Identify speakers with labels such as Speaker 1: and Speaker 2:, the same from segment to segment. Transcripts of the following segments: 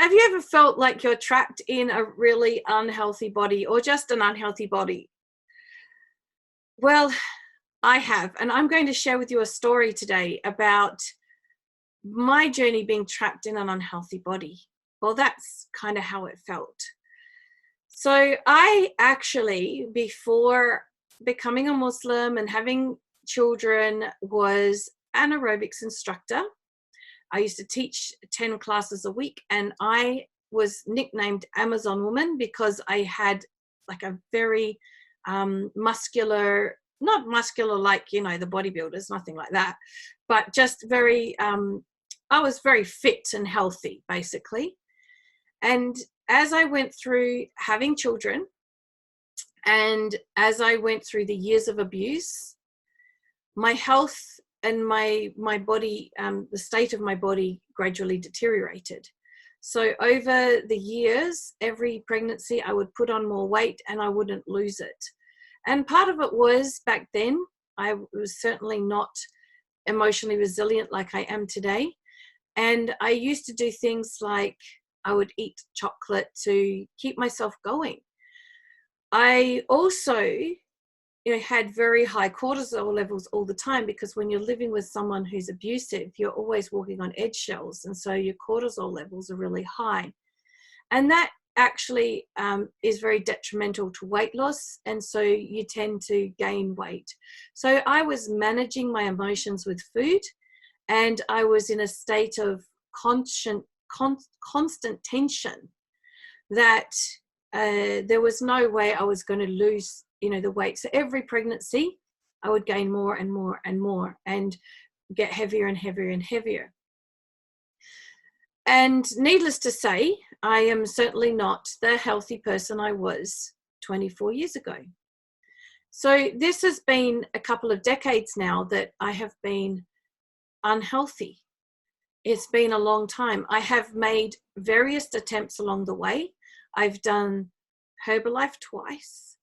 Speaker 1: Have you ever felt like you're trapped in a really unhealthy body or just an unhealthy body? Well, I have, and I'm going to share with you a story today about my journey being trapped in an unhealthy body. Well, that's kind of how it felt. So I actually, before becoming a Muslim and having children, was an aerobics instructor. I used to teach 10 classes a week, and I was nicknamed Amazon Woman because I had like a very muscular, not muscular like, you know, the bodybuilders, nothing like that, but just very, I was very fit and healthy, basically. And as I went through having children, and as I went through the years of abuse, my health and my body, the state of my body gradually deteriorated. So over the years, every pregnancy, I would put on more weight and I wouldn't lose it. And part of it was back then, I was certainly not emotionally resilient like I am today. And I used to do things like I would eat chocolate to keep myself going. I also, had very high cortisol levels all the time, because when you're living with someone who's abusive, you're always walking on eggshells. And so your cortisol levels are really high. And that actually is very detrimental to weight loss. And so you tend to gain weight. So I was managing my emotions with food, and I was in a state of constant tension that there was no way I was going to lose, the weight. So every pregnancy, I would gain more and more and more and get heavier and heavier and heavier. And needless to say, I am certainly not the healthy person I was 24 years ago. So this has been a couple of decades now that I have been unhealthy. It's been a long time. I have made various attempts along the way. I've done Herbalife twice.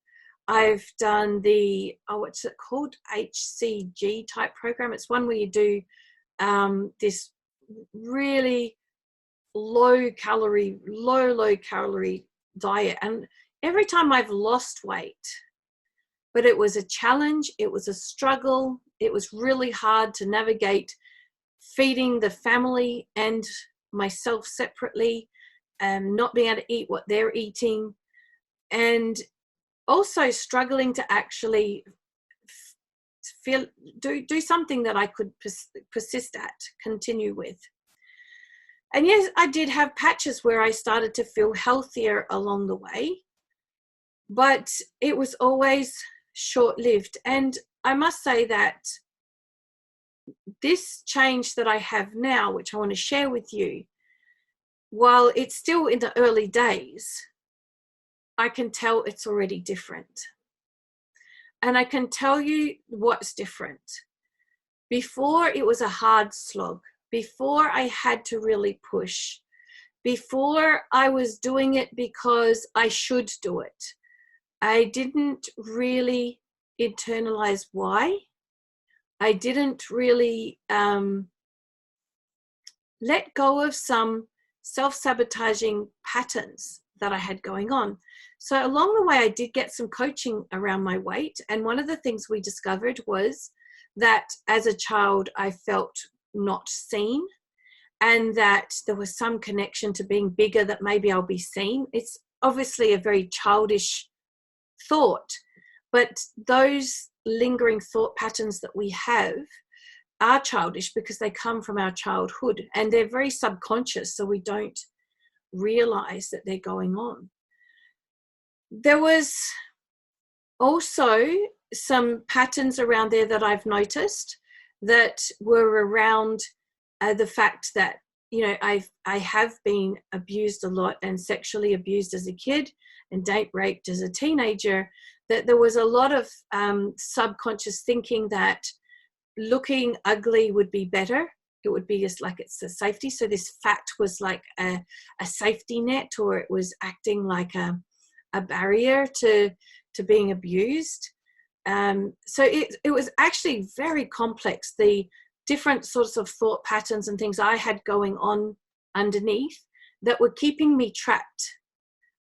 Speaker 1: I've done the, what's it called? HCG type program. It's one where you do this really low calorie diet. And every time I've lost weight, but it was a challenge. It was a struggle. It was really hard to navigate feeding the family and myself separately, not being able to eat what they're eating, and also struggling to actually do something that I could persist at, continue with. And yes, I did have patches where I started to feel healthier along the way, but it was always short-lived. And I must say that this change that I have now, which I want to share with you, while it's still in the early days, I can tell it's already different. And I can tell you what's different. Before, it was a hard slog. Before, I had to really push. Before, I was doing it because I should do it. I didn't really internalize why. I didn't really let go of some self-sabotaging patterns that I had going on. So along the way, I did get some coaching around my weight. And one of the things we discovered was that as a child, I felt not seen, and that there was some connection to being bigger, that maybe I'll be seen. It's obviously a very childish thought, but those lingering thought patterns that we have are childish because they come from our childhood, and they're very subconscious, so we don't realize that they're going on. There was also some patterns around there that I've noticed that were around the fact that, I have been abused a lot and sexually abused as a kid and date raped as a teenager, that there was a lot of subconscious thinking that looking ugly would be better. It would be just like it's a safety. So this fat was like a safety net, or it was acting like a barrier to being abused. So it was actually very complex, the different sorts of thought patterns and things I had going on underneath that were keeping me trapped.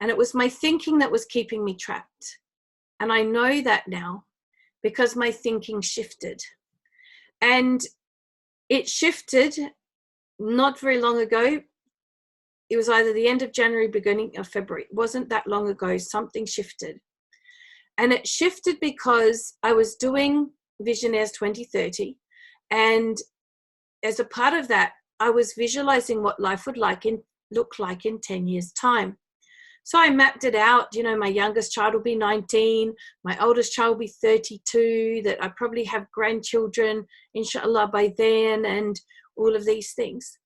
Speaker 1: And it was my thinking that was keeping me trapped. And I know that now because my thinking shifted. And it shifted not very long ago. It was either the end of January, beginning of February. It wasn't that long ago. Something shifted. And it shifted because I was doing Visionaires 2030. And as a part of that, I was visualizing what life would look like in 10 years' time. So I mapped it out. You know, my youngest child will be 19. My oldest child will be 32. That I probably have grandchildren, inshallah, by then, and all of these things.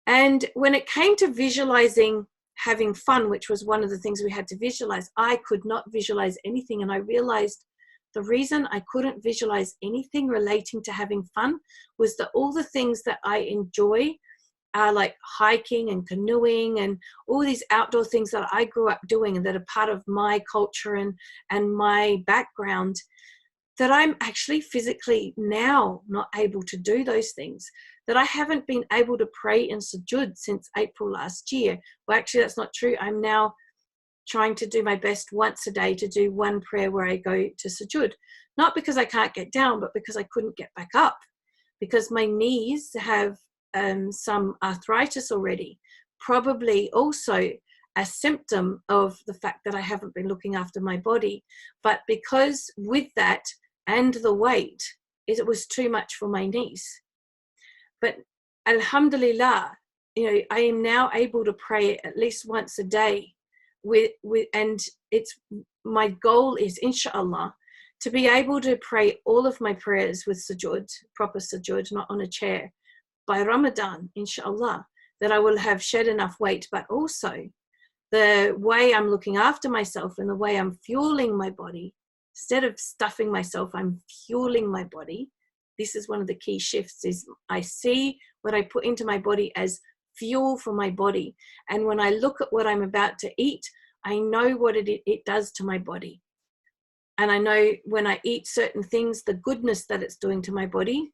Speaker 1: And when it came to visualizing having fun, which was one of the things we had to visualize, I could not visualize anything. And I realized the reason I couldn't visualize anything relating to having fun was that all the things that I enjoy, like hiking and canoeing and all these outdoor things that I grew up doing and that are part of my culture and my background, that I'm actually physically now not able to do those things, that I haven't been able to pray in sujood since April last year. Well, actually, that's not true. I'm now trying to do my best once a day to do one prayer where I go to sujood, not because I can't get down, but because I couldn't get back up, because my knees have some arthritis already, probably also a symptom of the fact that I haven't been looking after my body. But because with that and the weight, it was too much for my knees. But alhamdulillah, you know, I am now able to pray at least once a day and it's my goal is, inshallah, to be able to pray all of my prayers with sujood, proper sujood, not on a chair, by Ramadan, inshallah, that I will have shed enough weight, but also the way I'm looking after myself and the way I'm fueling my body, instead of stuffing myself, I'm fueling my body. This is one of the key shifts, is I see what I put into my body as fuel for my body. And when I look at what I'm about to eat, I know what it does to my body. And I know when I eat certain things, the goodness that it's doing to my body.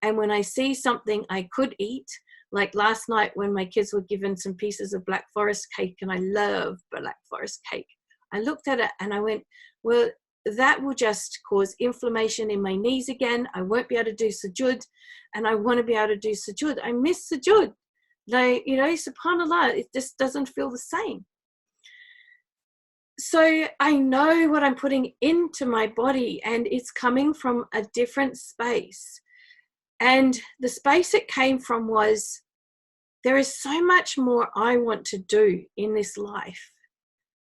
Speaker 1: And when I see something I could eat, like last night when my kids were given some pieces of Black Forest cake, and I love Black Forest cake, I looked at it and I went, well, that will just cause inflammation in my knees again. I won't be able to do sujood, and I want to be able to do sujood. I miss sujood. Like, you know, subhanAllah, it just doesn't feel the same. So I know what I'm putting into my body, and it's coming from a different space. And the space it came from was, there is so much more I want to do in this life.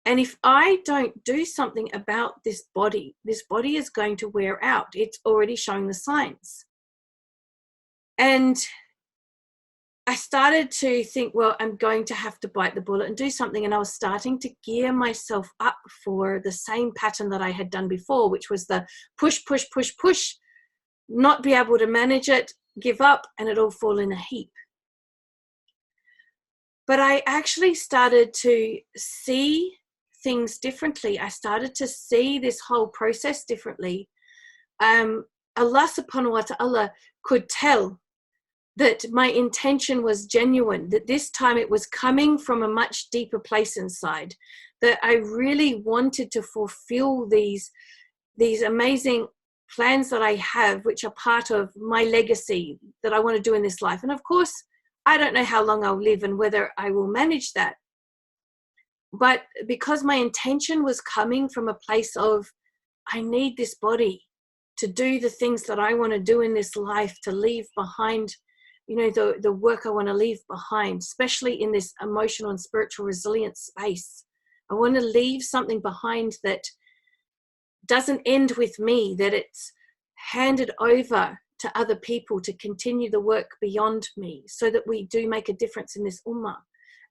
Speaker 1: And if I don't do something about this body is going to wear out. It's already showing the signs. And I started to think, well, I'm going to have to bite the bullet and do something. And I was starting to gear myself up for the same pattern that I had done before, which was the push, push, push, push, not be able to manage it, give up, and it all fall in a heap. But I actually started to see things differently. I started to see this whole process differently. Allah subhanahu wa ta'ala could tell that my intention was genuine, that this time it was coming from a much deeper place inside, that I really wanted to fulfill these amazing plans that I have, which are part of my legacy that I want to do in this life. And of course, I don't know how long I'll live and whether I will manage that. But because my intention was coming from a place of, I need this body to do the things that I want to do in this life, to leave behind, you know, the work I want to leave behind, especially in this emotional and spiritual resilience space. I want to leave something behind that doesn't end with me, that it's handed over to other people to continue the work beyond me, so that we do make a difference in this ummah.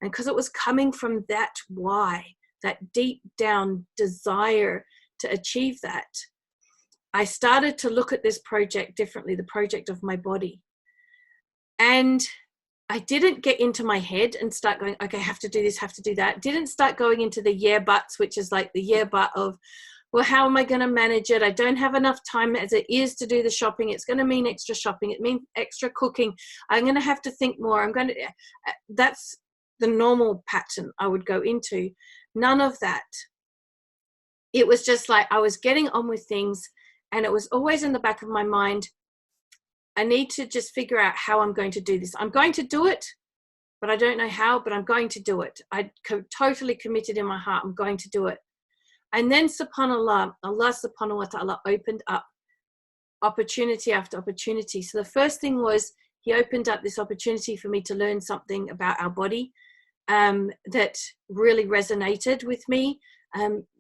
Speaker 1: And because it was coming from that why, that deep down desire to achieve that, I started to look at this project differently, the project of my body. And I didn't get into my head and start going, okay, have to do this, have to do that. Didn't start going into the yeah buts, which is like the yeah but of, well, how am I going to manage it? I don't have enough time as it is to do the shopping. It's going to mean extra shopping. It means extra cooking. I'm going to have to think more. That's the normal pattern I would go into. None of that. It was just like I was getting on with things, and it was always in the back of my mind, I need to just figure out how I'm going to do this. I'm going to do it, but I don't know how, but I'm going to do it. I totally committed in my heart, I'm going to do it. And then subhanAllah, Allah subhanahu wa ta'ala opened up opportunity after opportunity. So the first thing was he opened up this opportunity for me to learn something about our body that really resonated with me,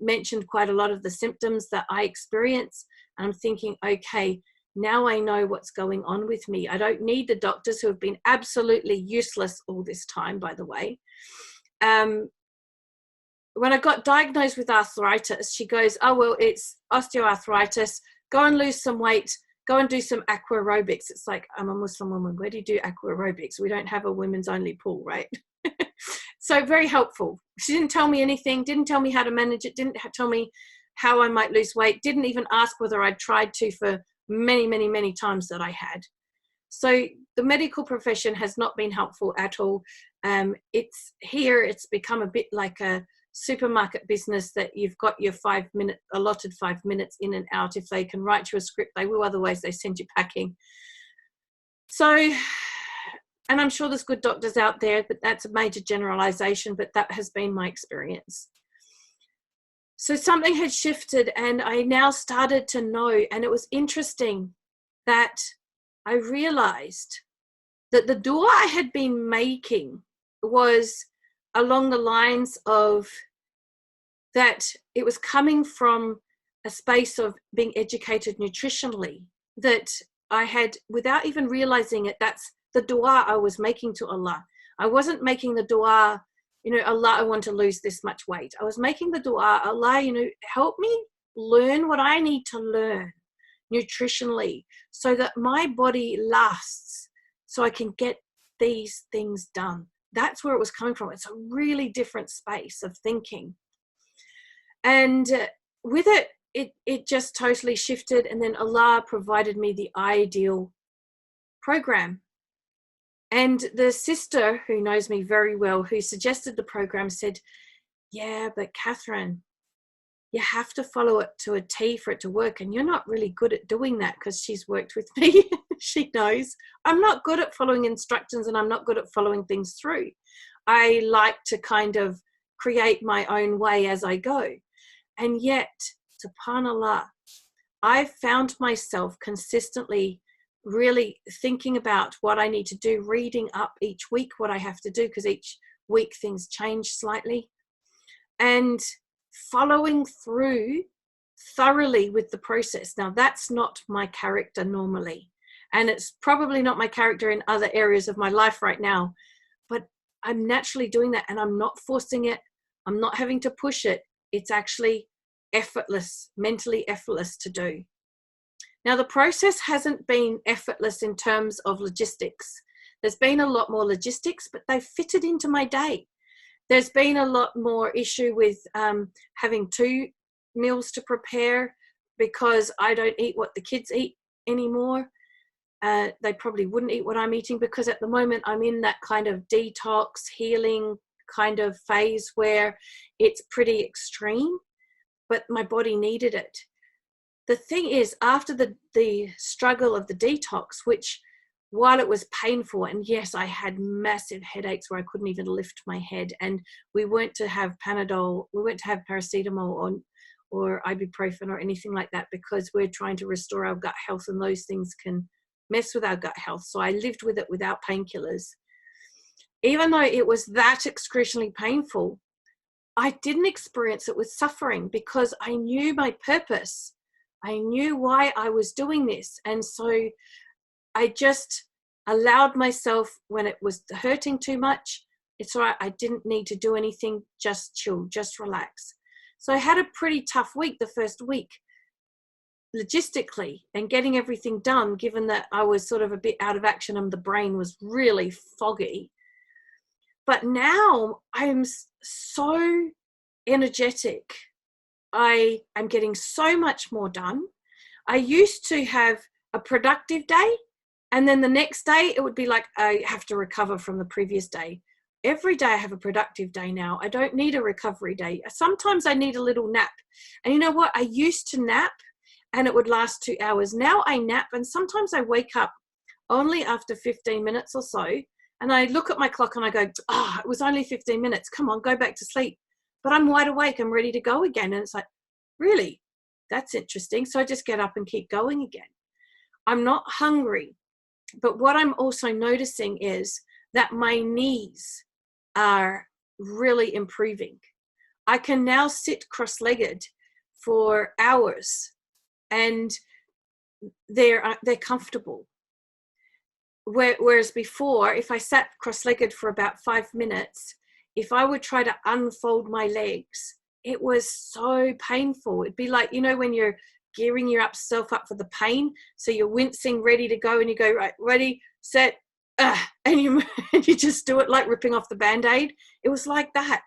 Speaker 1: mentioned quite a lot of the symptoms that I experience. And I'm thinking, okay, now I know what's going on with me. I don't need the doctors who have been absolutely useless all this time, by the way. When I got diagnosed with arthritis, she goes, oh, well, it's osteoarthritis. Go and lose some weight. Go and do some aqua aerobics. It's like, I'm a Muslim woman. Where do you do aqua aerobics? We don't have a women's only pool, right? So very helpful. She didn't tell me anything, didn't tell me how to manage it, didn't tell me how I might lose weight, didn't even ask whether I'd tried to for many, many, many times that I had. So the medical profession has not been helpful at all. It's become a bit like a supermarket business that you've got your allotted 5 minutes in and out. If they can write you a script, they will, otherwise they send you packing. So, and I'm sure there's good doctors out there, but that's a major generalization, but that has been my experience. So something had shifted, and I now started to know, and it was interesting that I realized that the dua I had been making was along the lines of that it was coming from a space of being educated nutritionally, that I had, without even realizing it, that's the dua I was making to Allah. I wasn't making the dua, Allah, I want to lose this much weight. I was making the dua, Allah, help me learn what I need to learn nutritionally so that my body lasts, so I can get these things done. That's where it was coming from. It's a really different space of thinking. And with it just totally shifted. And then Allah provided me the ideal program. And the sister who knows me very well, who suggested the program, said, yeah, but Catherine, you have to follow it to a T for it to work. And you're not really good at doing that, because she's worked with me. She knows I'm not good at following instructions, and I'm not good at following things through. I like to kind of create my own way as I go. And yet, subhanAllah, I found myself consistently really thinking about what I need to do, reading up each week what I have to do, because each week things change slightly, and following through thoroughly with the process. Now, that's not my character normally, and it's probably not my character in other areas of my life right now, but I'm naturally doing that, and I'm not forcing it. I'm not having to push it. It's actually effortless, mentally effortless to do. Now, the process hasn't been effortless in terms of logistics. There's been a lot more logistics, but they've fitted into my day. There's been a lot more issue with having 2 meals to prepare, because I don't eat what the kids eat anymore. They probably wouldn't eat what I'm eating, because at the moment I'm in that kind of detox, healing kind of phase where it's pretty extreme, but my body needed it. The thing is, after the struggle of the detox, which while it was painful, and yes, I had massive headaches where I couldn't even lift my head, and we weren't to have Panadol, we weren't to have paracetamol or ibuprofen or anything like that, because we're trying to restore our gut health, and those things can mess with our gut health. So I lived with it without painkillers. Even though it was that excruciatingly painful, I didn't experience it with suffering, because I knew my purpose. I knew why I was doing this. And so I just allowed myself, when it was hurting too much, it's all right, I didn't need to do anything, just chill, just relax. So I had a pretty tough week, the first week, logistically, and getting everything done, given that I was sort of a bit out of action and the brain was really foggy. But now I'm so energetic. I am getting so much more done. I used to have a productive day, and then the next day it would be like I have to recover from the previous day. every day I have a productive day now. I don't need a recovery day. Sometimes I need a little nap. And you know what? I used to nap and it would last 2 hours. Now I nap and sometimes I wake up only after 15 minutes or so. And I look at my clock and I go, it was only 15 minutes. Come on, go back to sleep. But I'm wide awake. I'm ready to go again. And it's like, really? That's interesting. So I just get up and keep going again. I'm not hungry. But what I'm also noticing is that my knees are really improving. I can now sit cross-legged for hours and they're comfortable. Whereas before, if I sat cross-legged for about 5 minutes, if I would try to unfold my legs, it was so painful. It'd be like, you know, when you're gearing yourself up for the pain, so you're wincing, ready to go, and you go, right, ready, set, and you just do it like ripping off the Band-Aid. It was like that.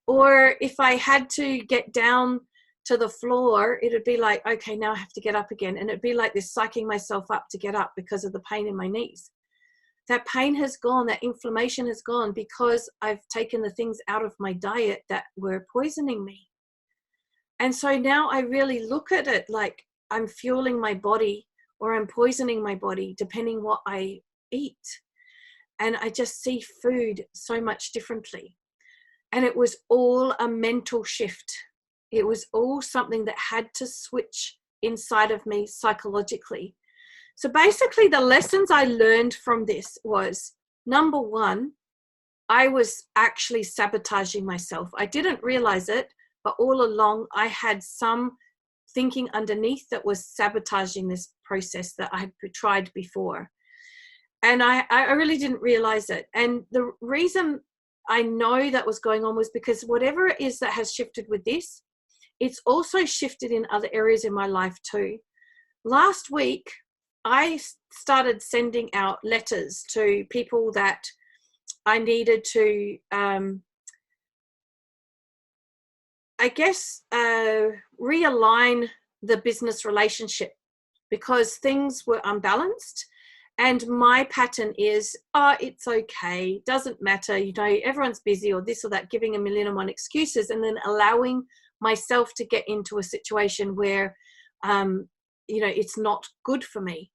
Speaker 1: Or if I had to get down to the floor, it would be like, okay, now I have to get up again. And it'd be like this, psyching myself up to get up because of the pain in my knees. That pain has gone, that inflammation has gone because I've taken the things out of my diet that were poisoning me. And so now I really look at it like I'm fueling my body or I'm poisoning my body, depending what I eat. And I just see food so much differently. And it was all a mental shift. It was all something that had to switch inside of me psychologically. So basically the lessons I learned from this was, number one, I was actually sabotaging myself. I didn't realize it, but all along I had some thinking underneath that was sabotaging this process that I had tried before. And I really didn't realize it. And the reason I know that was going on was because whatever it is that has shifted with this, it's also shifted in other areas in my life too. Last week, I started sending out letters to people that I needed to, realign the business relationship because things were unbalanced. And my pattern is, it's okay, doesn't matter, you know, everyone's busy or this or that, giving a million and one excuses, and then allowing myself to get into a situation where, it's not good for me.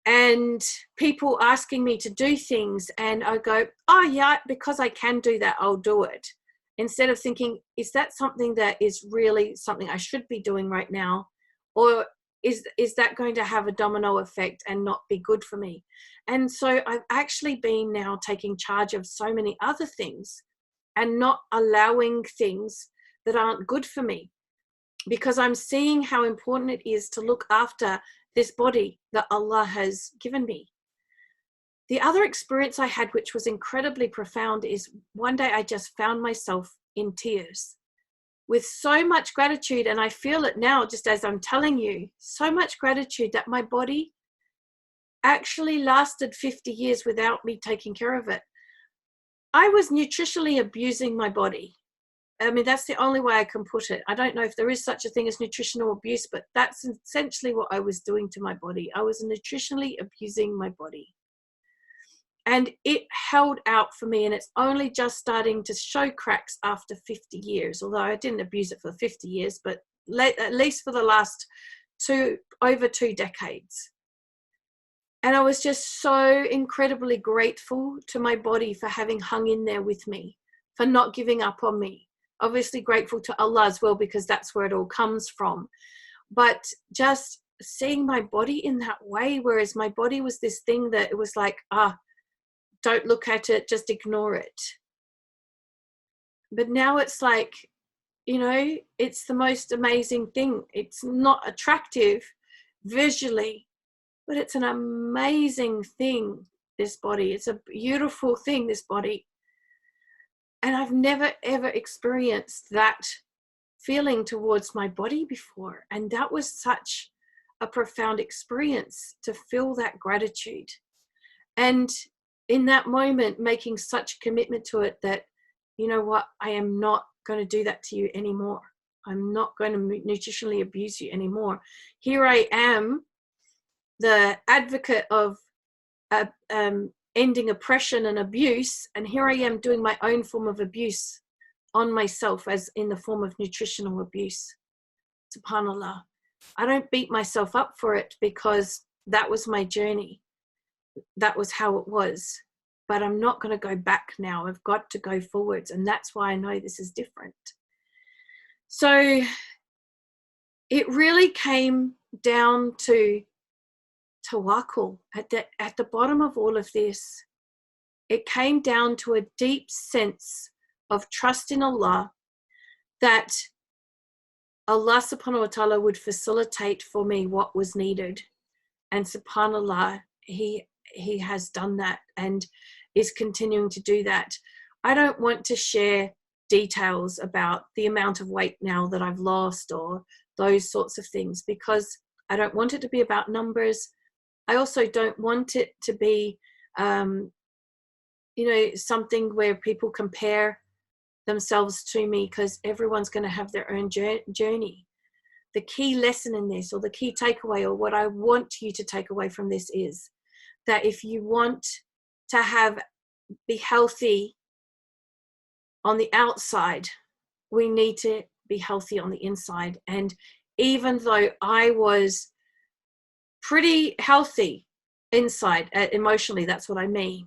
Speaker 1: And people asking me to do things, and I go, oh yeah, because I can do that, I'll do it. Instead of thinking, is that something that is really something I should be doing right now? Or is that going to have a domino effect and not be good for me? And so I've actually been now taking charge of so many other things and not allowing things that aren't good for me, because I'm seeing how important it is to look after this body that Allah has given me. The other experience I had, which was incredibly profound, is one day I just found myself in tears with so much gratitude. And I feel it now, just as I'm telling you, so much gratitude that my body actually lasted 50 years without me taking care of it. I was nutritionally abusing my body. I mean, that's the only way I can put it. I don't know if there is such a thing as nutritional abuse, but that's essentially what I was doing to my body. I was nutritionally abusing my body. And it held out for me, and it's only just starting to show cracks after 50 years, although I didn't abuse it for 50 years, but at least for the last over 2 decades. And I was just so incredibly grateful to my body for having hung in there with me, for not giving up on me. Obviously grateful to Allah as well, because that's where it all comes from. But just seeing my body in that way, whereas my body was this thing that it was like, don't look at it, just ignore it. But now it's like, it's the most amazing thing. It's not attractive visually, but it's an amazing thing, this body. It's a beautiful thing, this body. And I've never, ever experienced that feeling towards my body before. And that was such a profound experience, to feel that gratitude. And in that moment, making such a commitment to it that, you know what, I am not going to do that to you anymore. I'm not going to nutritionally abuse you anymore. Here I am, the advocate of ending oppression and abuse, and here I am doing my own form of abuse on myself, as in the form of nutritional abuse. SubhanAllah. I don't beat myself up for it, because that was my journey. That was how it was. But I'm not going to go back now. I've got to go forwards. And that's why I know this is different. So it really came down to tawakkul at the bottom of all of this. It came down to a deep sense of trust in Allah, that Allah subhanahu wa ta'ala would facilitate for me what was needed. And subhanAllah, he has done that and is continuing to do that. I don't want to share details about the amount of weight now that I've lost or those sorts of things, because I don't want it to be about numbers. I also don't want it to be, something where people compare themselves to me, because everyone's going to have their own journey. The key lesson in this, or the key takeaway, or what I want you to take away from this, is that if you want to be healthy on the outside, we need to be healthy on the inside. And even though I was pretty healthy inside, emotionally, that's what I mean,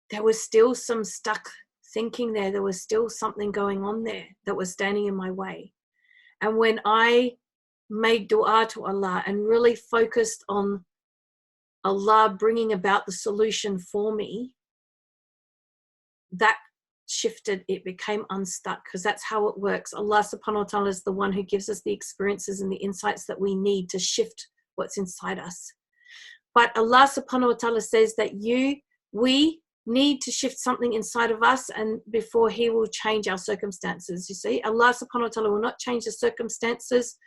Speaker 1: there was still some stuck thinking there. There was still something going on there that was standing in my way. And when I made dua to Allah and really focused on Allah bringing about the solution for me, that shifted. It became unstuck, because that's how it works. Allah subhanahu wa ta'ala is the one who gives us the experiences and the insights that we need to shift what's inside us. But Allah subhanahu wa ta'ala says that we need to shift something inside of us, and before He will change our circumstances. You see, Allah subhanahu wa ta'ala will not change the circumstances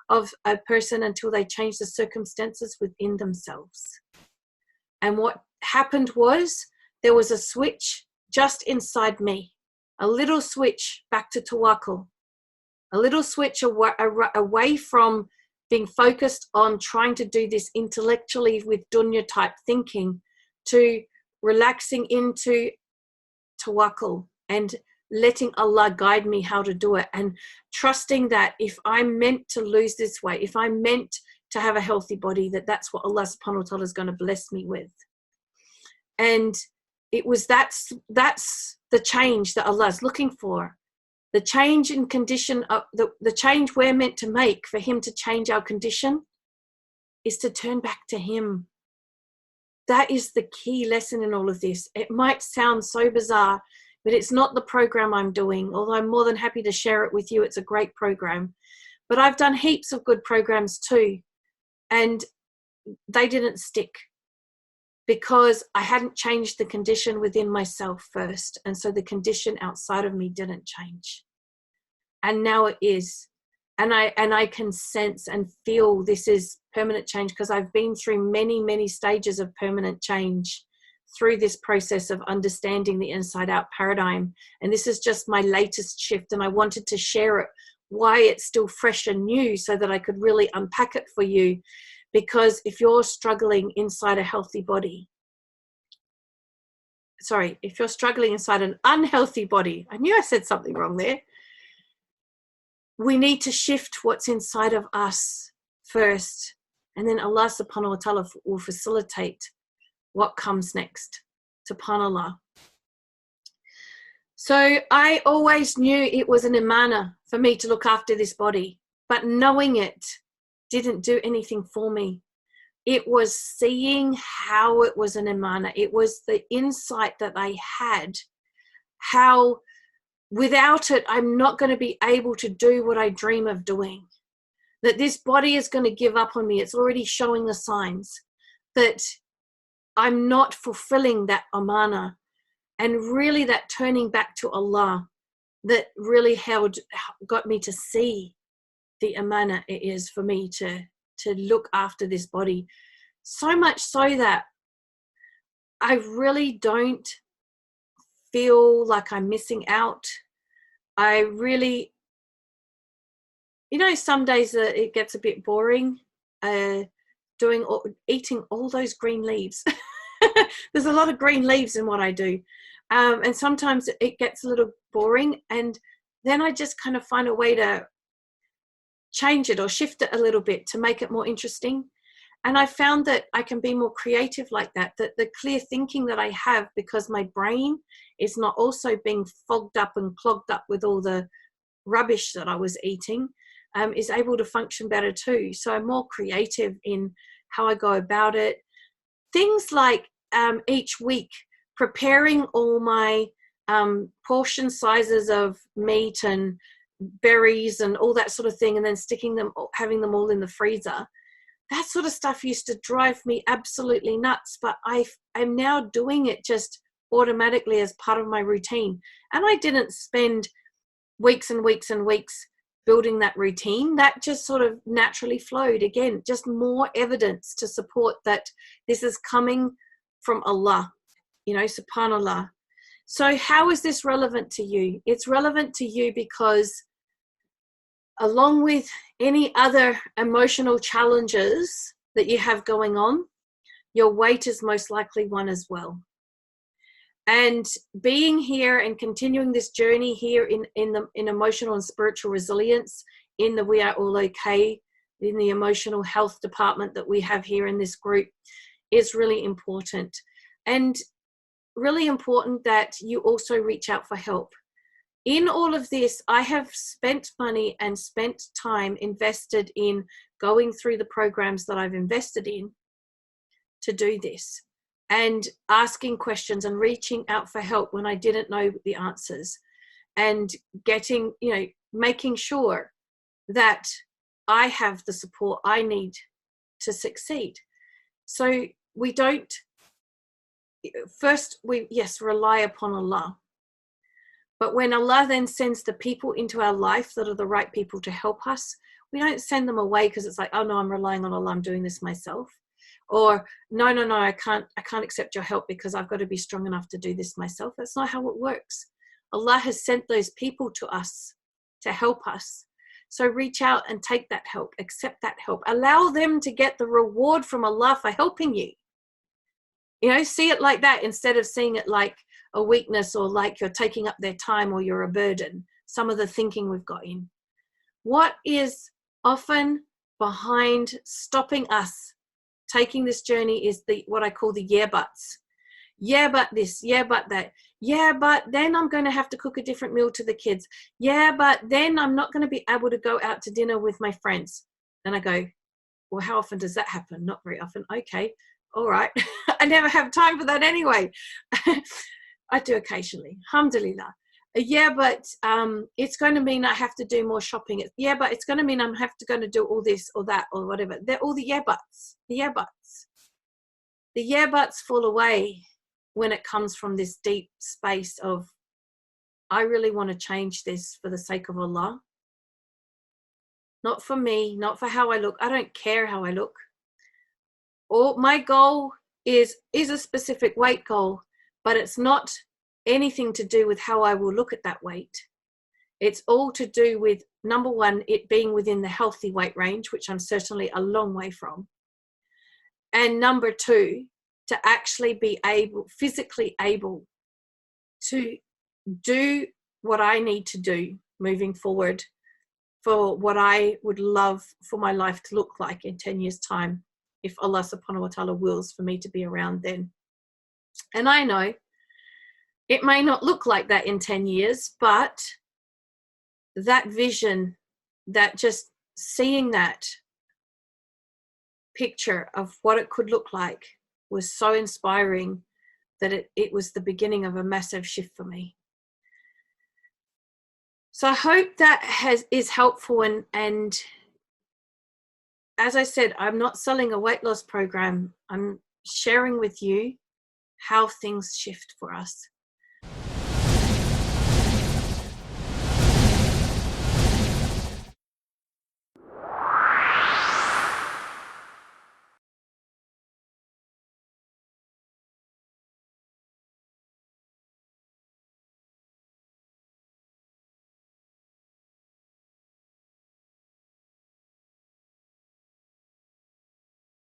Speaker 1: of a person until they change the circumstances within themselves. And what happened was, there was a switch just inside me, a little switch back to tawakkul, a little switch away from being focused on trying to do this intellectually with dunya type thinking, to relaxing into tawakkul and letting Allah guide me how to do it, and trusting that if I'm meant to lose this weight, if I'm meant to have a healthy body, that's what Allah subhanahu wa ta'ala is going to bless me with. And it was that's the change that Allah is looking for. The change in condition, the change we're meant to make for Him to change our condition, is to turn back to Him. That is the key lesson in all of this. It might sound so bizarre, but it's not the program I'm doing, although I'm more than happy to share it with you. It's a great program. But I've done heaps of good programs too, and they didn't stick, because I hadn't changed the condition within myself first. And so the condition outside of me didn't change. And now it is. And I can sense and feel this is permanent change, because I've been through many, many stages of permanent change through this process of understanding the inside out paradigm. And this is just my latest shift. And I wanted to share it, why it's still fresh and new, so that I could really unpack it for you. Because if you're struggling inside a healthy body, if you're struggling inside an unhealthy body, I knew I said something wrong there. We need to shift what's inside of us first, and then Allah subhanahu wa ta'ala will facilitate what comes next. SubhanAllah. So I always knew it was an imana for me to look after this body, but knowing it didn't do anything for me. It was seeing how it was an imana. It was the insight that I had, how without it, I'm not going to be able to do what I dream of doing. That this body is going to give up on me. It's already showing the signs that I'm not fulfilling that amana. And really that turning back to Allah, that really got me to see the amana it is for me to look after this body. So much so that I really don't feel like I'm missing out. I really, some days it gets a bit boring, eating all those green leaves. There's a lot of green leaves in what I do. And sometimes it gets a little boring. And then I just kind of find a way to change it or shift it a little bit to make it more interesting. And I found that I can be more creative like that, that the clear thinking that I have, because my brain is not also being fogged up and clogged up with all the rubbish that I was eating, is able to function better too. So I'm more creative in how I go about it. Things like each week preparing all my portion sizes of meat and berries and all that sort of thing, and then having them all in the freezer. That sort of stuff used to drive me absolutely nuts, but I'm now doing it just automatically as part of my routine. And I didn't spend weeks and weeks and weeks building that routine. That just sort of naturally flowed. Again, just more evidence to support that this is coming from Allah, subhanallah. So how is this relevant to you? It's relevant to you because along with any other emotional challenges that you have going on, your weight is most likely one as well. And being here and continuing this journey here in emotional and spiritual resilience in the We Are All Okay, in the emotional health department that we have here in this group, is really important. And really important that you also reach out for help. In all of this, I have spent money and spent time invested in going through the programs that I've invested in to do this, and asking questions and reaching out for help when I didn't know the answers, and making sure that I have the support I need to succeed. So we don't, first we, yes, rely upon Allah. But when Allah then sends the people into our life that are the right people to help us, we don't send them away because it's like, oh no, I'm relying on Allah, I'm doing this myself. Or no, I can't accept your help because I've got to be strong enough to do this myself. That's not how it works. Allah has sent those people to us to help us. So reach out and take that help, accept that help. Allow them to get the reward from Allah for helping you. See it like that instead of seeing it like a weakness or like you're taking up their time or you're a burden. Some of the thinking we've got in. What is often behind stopping us taking this journey is what I call the yeah buts. Yeah, but this, yeah, but that. Yeah, but then I'm going to have to cook a different meal to the kids. Yeah, but then I'm not going to be able to go out to dinner with my friends. And I go, well, how often does that happen? Not very often. Okay, all right. I never have time for that anyway. I do occasionally, alhamdulillah. Yeah, but it's going to mean I have to do more shopping. Yeah, but it's going to mean I'm going to do all this or that or whatever. They're all the yeah buts. The yeah buts. The yeah buts fall away when it comes from this deep space of, I really want to change this for the sake of Allah. Not for me, not for how I look. I don't care how I look. Or my goal is a specific weight goal, but it's not anything to do with how I will look at that weight. It's all to do with, number one, it being within the healthy weight range, which I'm certainly a long way from. And number two, to actually be physically able to do what I need to do moving forward for what I would love for my life to look like in 10 years' time, if Allah subhanahu wa ta'ala wills for me to be around then. And I know it may not look like that in 10 years, but that vision, that just seeing that picture of what it could look like was so inspiring that it was the beginning of a massive shift for me. So I hope that is helpful. And as I said, I'm not selling a weight loss program. I'm sharing with you how things shift for us.